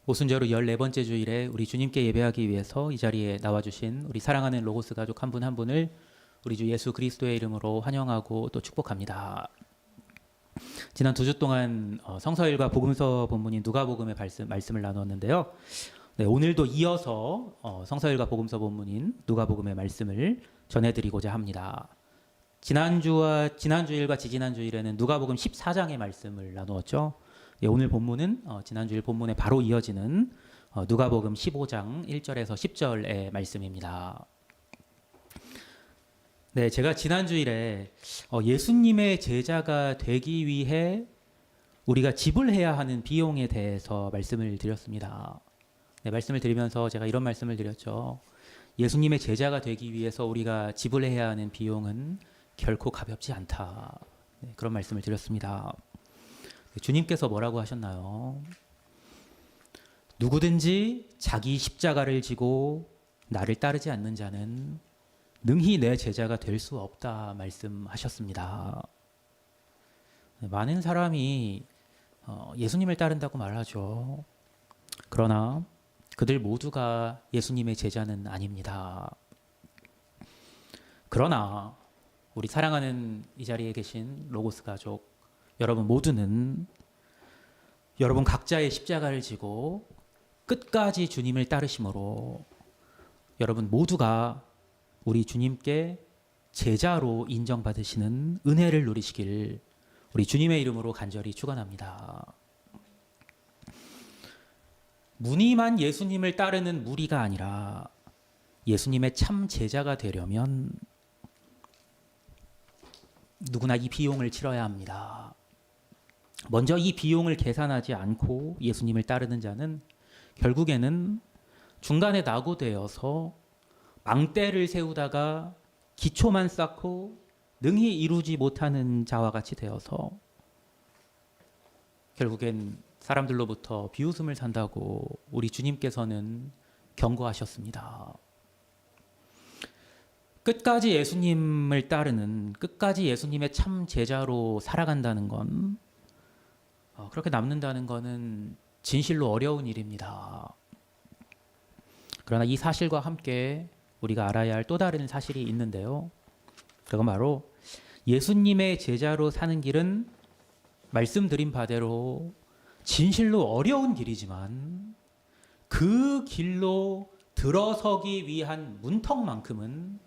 오순절후 14번째 주일에 우리 주님께 예배하기 위해서 이 자리에 나와주신 우리 사랑하는 로고스 가족 한 분 한 분을 우리 주 예수 그리스도의 이름으로 환영하고 또 축복합니다. 지난 2주 동안 성서일과 복음서 본문인 누가복음의 말씀을 나누었는데요. 네, 오늘도 이어서 성서일과 복음서 본문인 누가복음의 말씀을 전해드리고자 합니다. 지난주일과 지지난주일에는 누가복음 14장의 말씀을 나누었죠. 네, 오늘 본문은 지난주일 본문에 바로 이어지는 누가복음 15장 1절에서 10절의 말씀입니다. 네, 제가 지난주일에 예수님의 제자가 되기 위해 우리가 지불해야 하는 비용에 대해서 말씀을 드렸습니다. 네, 말씀을 드리면서 제가 이런 말씀을 드렸죠. 예수님의 제자가 되기 위해서 우리가 지불해야 하는 비용은 결코 가볍지 않다. 네, 그런 말씀을 드렸습니다. 주님께서 뭐라고 하셨나요? 누구든지 자기 십자가를 지고 나를 따르지 않는 자는 능히 내 제자가 될 수 없다 말씀하셨습니다. 많은 사람이 예수님을 따른다고 말하죠. 그러나 그들 모두가 예수님의 제자는 아닙니다. 그러나 우리 사랑하는 이 자리에 계신 로고스 가족 여러분 모두는 여러분 각자의 십자가를 지고 끝까지 주님을 따르심으로 여러분 모두가 우리 주님께 제자로 인정받으시는 은혜를 누리시길 우리 주님의 이름으로 간절히 축원합니다. 무늬만 예수님을 따르는 무리가 아니라 예수님의 참 제자가 되려면 누구나 이 비용을 치러야 합니다. 먼저 이 비용을 계산하지 않고 예수님을 따르는 자는 결국에는 중간에 낙오되어서 망대를 세우다가 기초만 쌓고 능히 이루지 못하는 자와 같이 되어서 결국엔 사람들로부터 비웃음을 산다고 우리 주님께서는 경고하셨습니다. 끝까지 예수님을 따르는, 끝까지 예수님의 참 제자로 살아간다는 건 그렇게 남는다는 것은 진실로 어려운 일입니다. 그러나 이 사실과 함께 우리가 알아야 할 또 다른 사실이 있는데요. 그건 바로 예수님의 제자로 사는 길은 말씀드린 바대로 진실로 어려운 길이지만 그 길로 들어서기 위한 문턱만큼은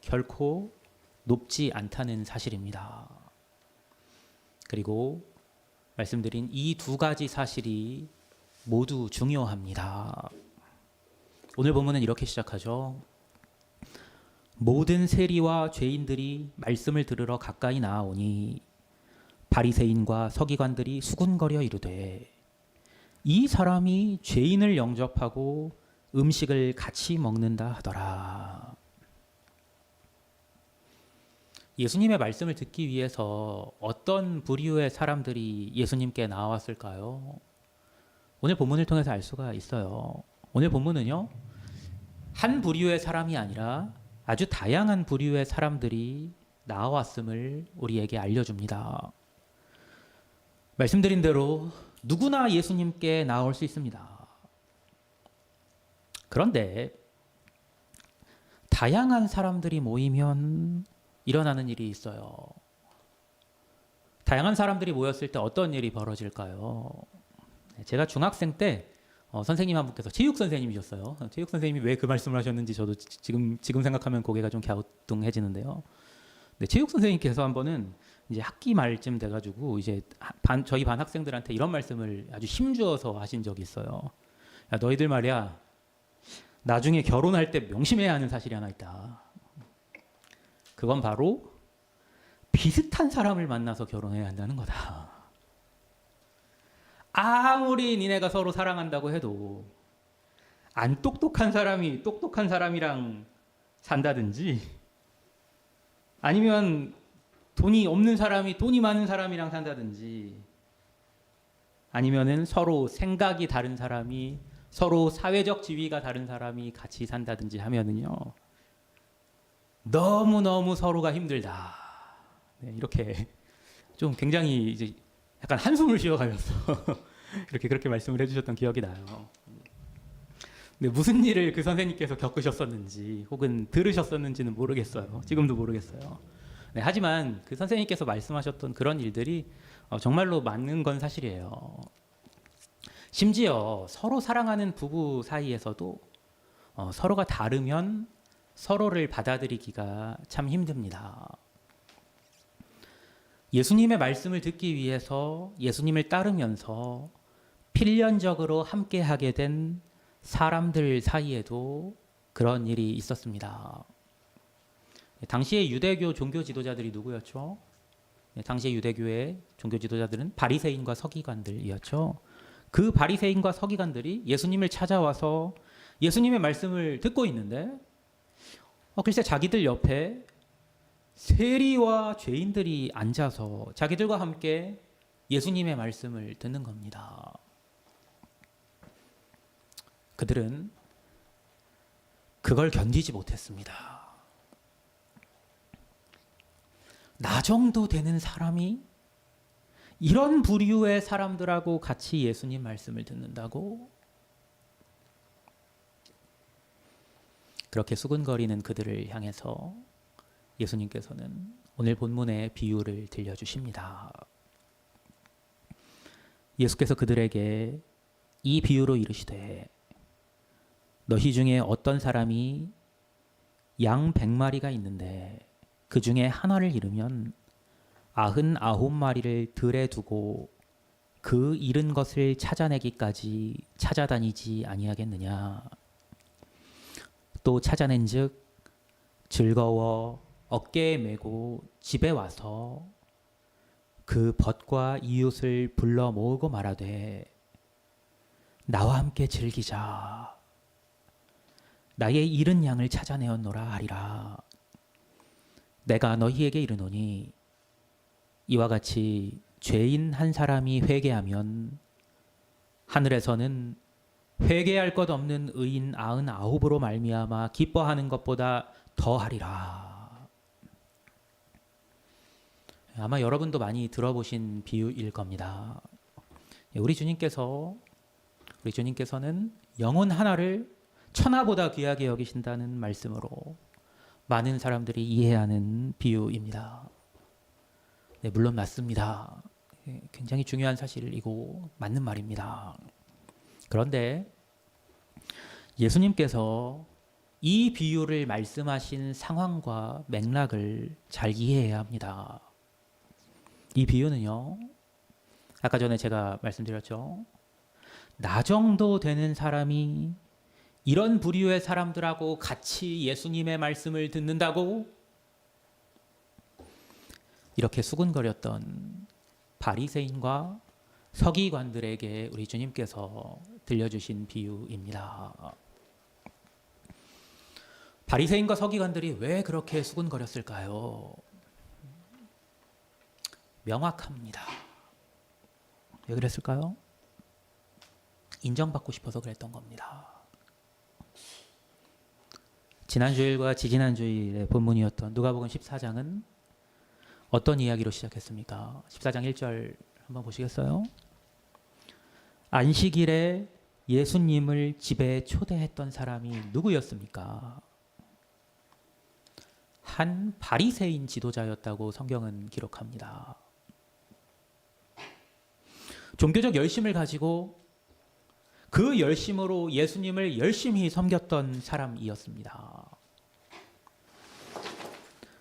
결코 높지 않다는 사실입니다. 그리고 말씀드린 이 두 가지 사실이 모두 중요합니다. 오늘 본문은 이렇게 시작하죠. 모든 세리와 죄인들이 말씀을 들으러 가까이 나아오니 바리새인과 서기관들이 수군거려 이르되 이 사람이 죄인을 영접하고 음식을 같이 먹는다 하더라. 예수님의 말씀을 듣기 위해서 어떤 부류의 사람들이 예수님께 나왔을까요? 오늘 본문을 통해서 알 수가 있어요. 오늘 본문은요, 한 부류의 사람이 아니라 아주 다양한 부류의 사람들이 나왔음을 우리에게 알려줍니다. 말씀드린 대로 누구나 예수님께 나올 수 있습니다. 그런데 다양한 사람들이 모이면 일어나는 일이 있어요. 다양한 사람들이 모였을 때 어떤 일이 벌어질까요? 제가 중학생 때 선생님 한 분께서 체육 선생님이셨어요. 체육 선생님이 왜 그 말씀을 하셨는지 저도 지금 생각하면 고개가 좀 갸우뚱해지는데요. 네, 체육 선생님께서 한 번은 이제 학기 말쯤 돼가지고 이제 저희 반 학생들한테 이런 말씀을 아주 힘주어서 하신 적이 있어요. 야, 너희들 말이야, 나중에 결혼할 때 명심해야 하는 사실이 하나 있다. 그건 바로 비슷한 사람을 만나서 결혼해야 한다는 거다. 아무리 니네가 서로 사랑한다고 해도 안 똑똑한 사람이 똑똑한 사람이랑 산다든지 아니면 돈이 없는 사람이 돈이 많은 사람이랑 산다든지 아니면은 서로 생각이 다른 사람이 서로 사회적 지위가 다른 사람이 같이 산다든지 하면은요. 너무너무 서로가 힘들다. 네, 이렇게 좀 굉장히 이제 약간 한숨을 쉬어가면서 이렇게 그렇게 말씀을 해주셨던 기억이 나요. 근데 무슨 일을 그 선생님께서 겪으셨었는지 혹은 들으셨었는지는 모르겠어요. 지금도 모르겠어요. 네, 하지만 그 선생님께서 말씀하셨던 그런 일들이 정말로 맞는 건 사실이에요. 심지어 서로 사랑하는 부부 사이에서도 서로가 다르면 서로를 받아들이기가 참 힘듭니다. 예수님의 말씀을 듣기 위해서 예수님을 따르면서 필연적으로 함께하게 된 사람들 사이에도 그런 일이 있었습니다. 당시의 유대교 종교 지도자들이 누구였죠? 당시의 유대교의 종교 지도자들은 바리새인과 서기관들이었죠. 그 바리새인과 서기관들이 예수님을 찾아와서 예수님의 말씀을 듣고 있는데 글쎄 자기들 옆에 세리와 죄인들이 앉아서 자기들과 함께 예수님의 말씀을 듣는 겁니다. 그들은 그걸 견디지 못했습니다. 나 정도 되는 사람이 이런 부류의 사람들하고 같이 예수님 말씀을 듣는다고? 그렇게 수군거리는 그들을 향해서 예수님께서는 오늘 본문의 비유를 들려주십니다. 예수께서 그들에게 이 비유로 이르시되 너희 중에 어떤 사람이 양 100마리가 있는데 그 중에 하나를 잃으면 99마리를 들에 두고 그 잃은 것을 찾아내기까지 찾아다니지 아니하겠느냐. 또 찾아낸즉 즐거워 어깨에 메고 집에 와서 그 벗과 이웃을 불러 모으고 말하되 나와 함께 즐기자. 나의 잃은 양을 찾아내었노라 하리라. 내가 너희에게 이르노니 이와 같이 죄인 한 사람이 회개하면 하늘에서는 회개할 것 없는 의인 99으로 말미암아 기뻐하는 것보다 더하리라. 아마 여러분도 많이 들어보신 비유일 겁니다. 우리 주님께서는 영혼 하나를 천하보다 귀하게 여기신다는 말씀으로 많은 사람들이 이해하는 비유입니다. 네, 물론 맞습니다. 굉장히 중요한 사실이고 맞는 말입니다. 그런데 예수님께서 이 비유를 말씀하신 상황과 맥락을 잘 이해해야 합니다. 이 비유는요, 아까 전에 제가 말씀드렸죠. 나 정도 되는 사람이 이런 부류의 사람들하고 같이 예수님의 말씀을 듣는다고? 이렇게 수군거렸던 바리새인과 서기관들에게 우리 주님께서 들려주신 비유입니다. 바리새인과 서기관들이 왜 그렇게 수군거렸을까요? 명확합니다. 왜 그랬을까요? 인정받고 싶어서 그랬던 겁니다. 지난주일과 지지난주일의 본문이었던 누가복음 14장은 어떤 이야기로 시작했습니까? 14장 1절 한번 보시겠어요? 안식일에 예수님을 집에 초대했던 사람이 누구였습니까? 한 바리새인 지도자였다고 성경은 기록합니다. 종교적 열심을 가지고 그 열심으로 예수님을 열심히 섬겼던 사람이었습니다.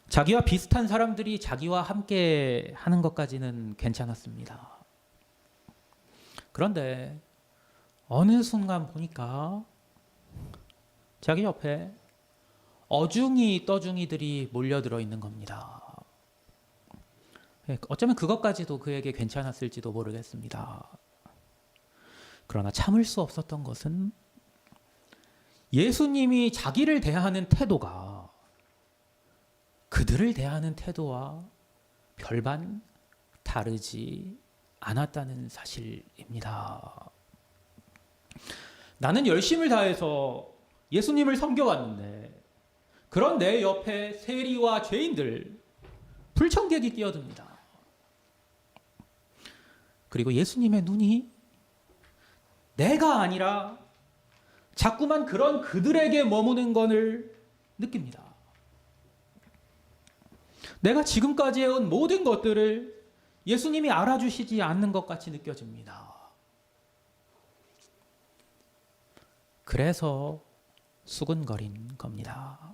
자기와 비슷한 사람들이 자기와 함께 하는 것까지는 괜찮았습니다. 그런데 어느 순간 보니까 자기 옆에 어중이 떠중이들이 몰려들어 있는 겁니다. 어쩌면 그것까지도 그에게 괜찮았을지도 모르겠습니다. 그러나 참을 수 없었던 것은 예수님이 자기를 대하는 태도가 그들을 대하는 태도와 별반 다르지 않았다는 사실입니다. 나는 열심을 다해서 예수님을 섬겨왔는데 그런 내 옆에 세리와 죄인들, 불청객이 뛰어듭니다. 그리고 예수님의 눈이 내가 아니라 자꾸만 그런 그들에게 머무는 것을 느낍니다. 내가 지금까지 해온 모든 것들을 예수님이 알아주시지 않는 것 같이 느껴집니다. 그래서 수근거린 겁니다.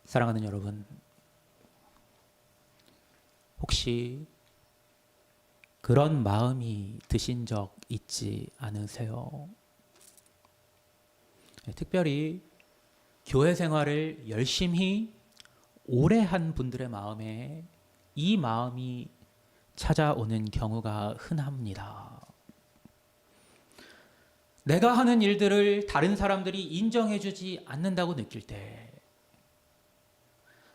사랑하는 여러분, 혹시 그런 마음이 드신 적 있지 않으세요? 특별히 교회 생활을 열심히 오래 한 분들의 마음에 이 마음이 찾아오는 경우가 흔합니다. 내가 하는 일들을 다른 사람들이 인정해주지 않는다고 느낄 때,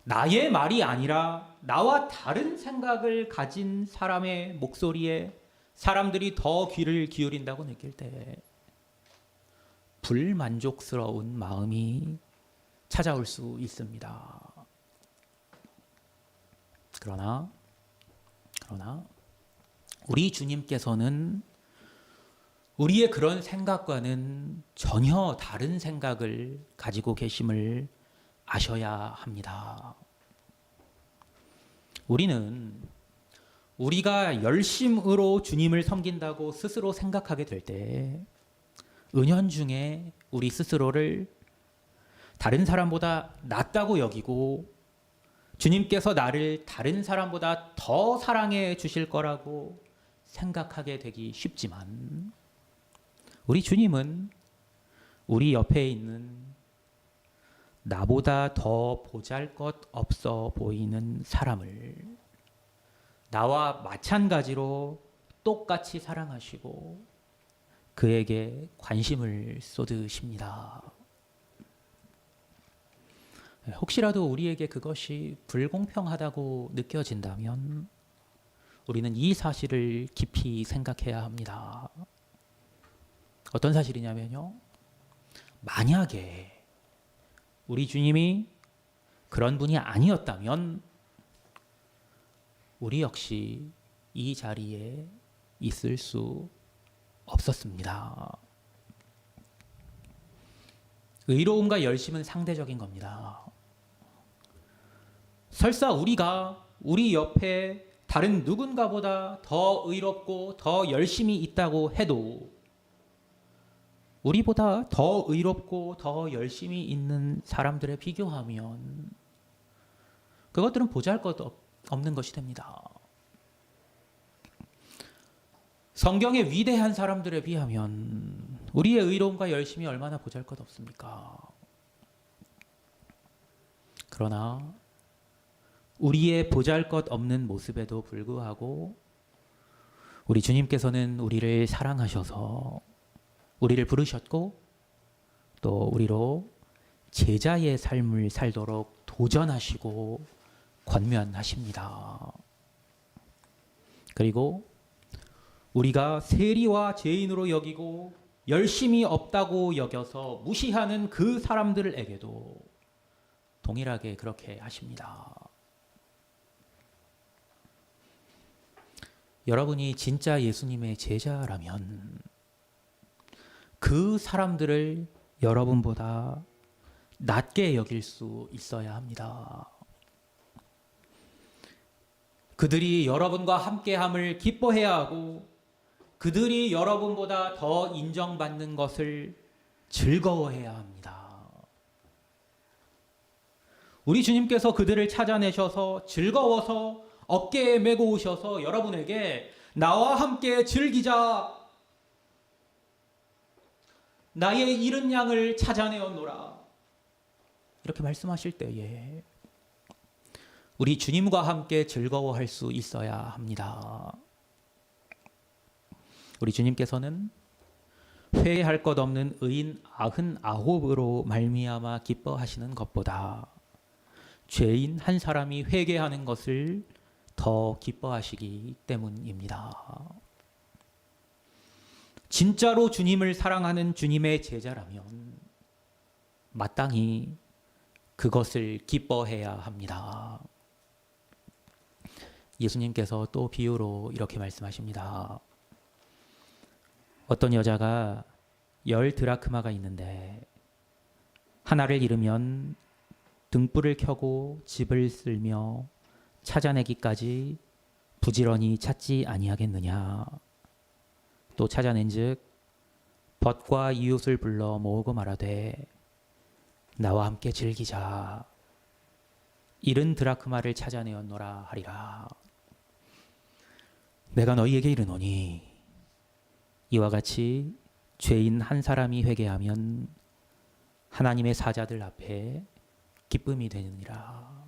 나의 말이 아니라 나와 다른 생각을 가진 사람의 목소리에 사람들이 더 귀를 기울인다고 느낄 때, 불만족스러운 마음이 찾아올 수 있습니다. 그러나 우리 주님께서는 우리의 그런 생각과는 전혀 다른 생각을 가지고 계심을 아셔야 합니다. 우리는 우리가 열심으로 주님을 섬긴다고 스스로 생각하게 될 때 은연중에 우리 스스로를 다른 사람보다 낫다고 여기고 주님께서 나를 다른 사람보다 더 사랑해 주실 거라고 생각하게 되기 쉽지만, 우리 주님은 우리 옆에 있는 나보다 더 보잘것없어 보이는 사람을 나와 마찬가지로 똑같이 사랑하시고 그에게 관심을 쏟으십니다. 혹시라도 우리에게 그것이 불공평하다고 느껴진다면 우리는 이 사실을 깊이 생각해야 합니다. 어떤 사실이냐면요, 만약에 우리 주님이 그런 분이 아니었다면 우리 역시 이 자리에 있을 수 없었습니다. 의로움과 열심은 상대적인 겁니다. 설사 우리가 우리 옆에 다른 누군가보다 더 의롭고 더 열심히 있다고 해도 우리보다 더 의롭고 더 열심히 있는 사람들에 비교하면 그것들은 보잘것없는 것이 됩니다. 성경의 위대한 사람들에 비하면 우리의 의로움과 열심이 얼마나 보잘것없습니까? 그러나 우리의 보잘것없는 모습에도 불구하고 우리 주님께서는 우리를 사랑하셔서 우리를 부르셨고 또 우리로 제자의 삶을 살도록 도전하시고 권면하십니다. 그리고 우리가 세리와 죄인으로 여기고 열심히 없다고 여겨서 무시하는 그 사람들에게도 동일하게 그렇게 하십니다. 여러분이 진짜 예수님의 제자라면 그 사람들을 여러분보다 낮게 여길 수 있어야 합니다. 그들이 여러분과 함께함을 기뻐해야 하고 그들이 여러분보다 더 인정받는 것을 즐거워해야 합니다. 우리 주님께서 그들을 찾아내셔서 즐거워서 어깨에 메고 오셔서 여러분에게 나와 함께 즐기자, 나의 잃은 양을 찾아내었노라, 이렇게 말씀하실 때에 우리 주님과 함께 즐거워할 수 있어야 합니다. 우리 주님께서는 회개할 것 없는 의인 99으로 말미암아 기뻐하시는 것보다 죄인 한 사람이 회개하는 것을 더 기뻐하시기 때문입니다. 진짜로 주님을 사랑하는 주님의 제자라면 마땅히 그것을 기뻐해야 합니다. 예수님께서 또 비유로 이렇게 말씀하십니다. 어떤 여자가 10드라크마가 있는데 하나를 잃으면 등불을 켜고 집을 쓸며 찾아내기까지 부지런히 찾지 아니하겠느냐. 또 찾아낸즉 벗과 이웃을 불러 모으고 말하되 나와 함께 즐기자. 잃은 드라크마를 찾아내었노라 하리라. 내가 너희에게 이르노니 이와 같이 죄인 한 사람이 회개하면 하나님의 사자들 앞에 기쁨이 되느니라.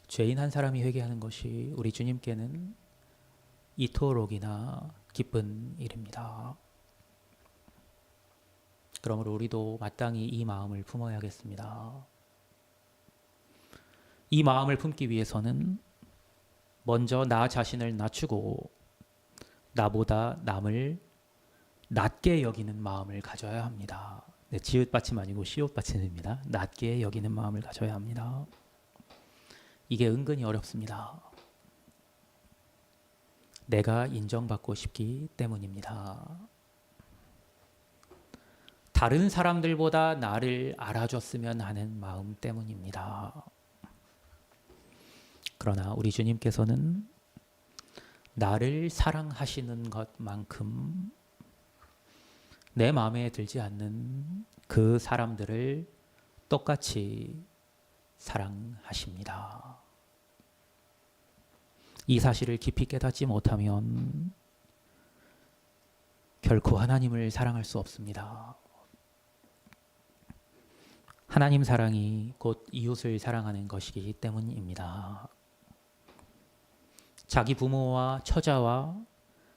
죄인 한 사람이 회개하는 것이 우리 주님께는 이토록이나 기쁜 일입니다. 그러므로 우리도 마땅히 이 마음을 품어야겠습니다. 이 마음을 품기 위해서는 먼저 나 자신을 낮추고 나보다 남을 낮게 여기는 마음을 가져야 합니다. 네, 지읒 받침 아니고 시옷 받침입니다. 낮게 여기는 마음을 가져야 합니다. 이게 은근히 어렵습니다. 내가 인정받고 싶기 때문입니다. 다른 사람들보다 나를 알아줬으면 하는 마음 때문입니다. 그러나 우리 주님께서는 나를 사랑하시는 것만큼 내 마음에 들지 않는 그 사람들을 똑같이 사랑하십니다. 이 사실을 깊이 깨닫지 못하면 결코 하나님을 사랑할 수 없습니다. 하나님 사랑이 곧 이웃을 사랑하는 것이기 때문입니다. 자기 부모와 처자와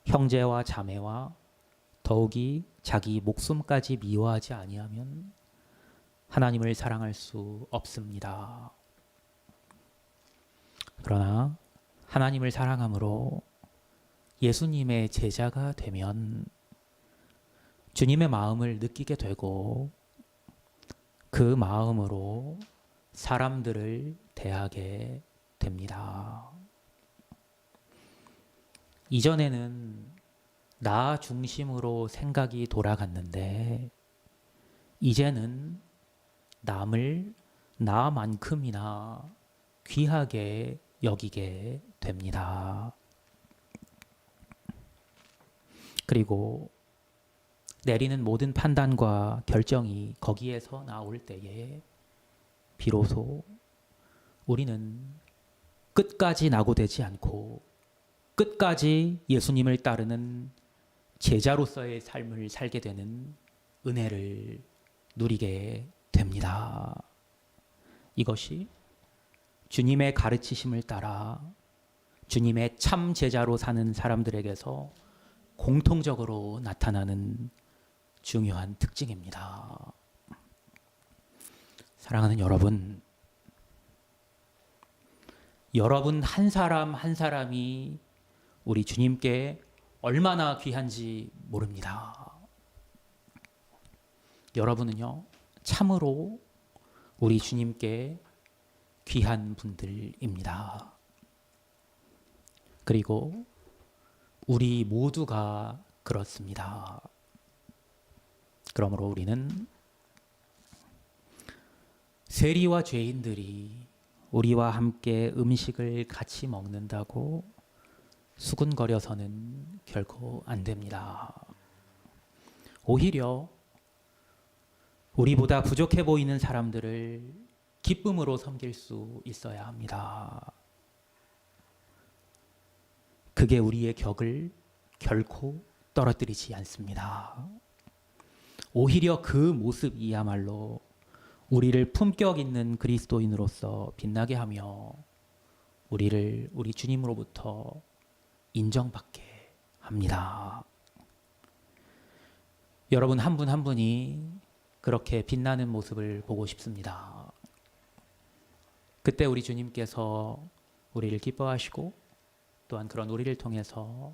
형제와 자매와 더욱이 자기 목숨까지 미워하지 아니하면 하나님을 사랑할 수 없습니다. 그러나 하나님을 사랑함으로 예수님의 제자가 되면 주님의 마음을 느끼게 되고 그 마음으로 사람들을 대하게 됩니다. 이전에는 나 중심으로 생각이 돌아갔는데 이제는 남을 나만큼이나 귀하게 여기게 됩니다. 그리고 내리는 모든 판단과 결정이 거기에서 나올 때에 비로소 우리는 끝까지 낙오되지 않고 끝까지 예수님을 따르는 제자로서의 삶을 살게 되는 은혜를 누리게 됩니다. 이것이 주님의 가르치심을 따라 주님의 참 제자로 사는 사람들에게서 공통적으로 나타나는 중요한 특징입니다. 사랑하는 여러분, 여러분 한 사람 한 사람이 우리 주님께 얼마나 귀한지 모릅니다. 여러분은요, 참으로 우리 주님께 귀한 분들입니다. 그리고 우리 모두가 그렇습니다. 그러므로 우리는 세리와 죄인들이 우리와 함께 음식을 같이 먹는다고 수군거려서는 결코 안 됩니다. 오히려 우리보다 부족해 보이는 사람들을 기쁨으로 섬길 수 있어야 합니다. 그게 우리의 격을 결코 떨어뜨리지 않습니다. 오히려 그 모습이야말로 우리를 품격 있는 그리스도인으로서 빛나게 하며 우리를 우리 주님으로부터 인정받게 합니다. 여러분 한 분 한 분이 그렇게 빛나는 모습을 보고 싶습니다. 그때 우리 주님께서 우리를 기뻐하시고 또한 그런 우리를 통해서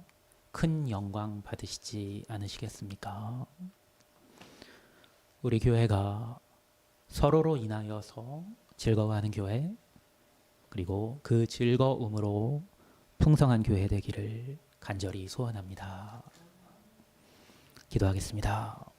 큰 영광 받으시지 않으시겠습니까? 우리 교회가 서로로 인하여서 즐거워하는 교회, 그리고 그 즐거움으로 풍성한 교회 되기를 간절히 소원합니다. 기도하겠습니다.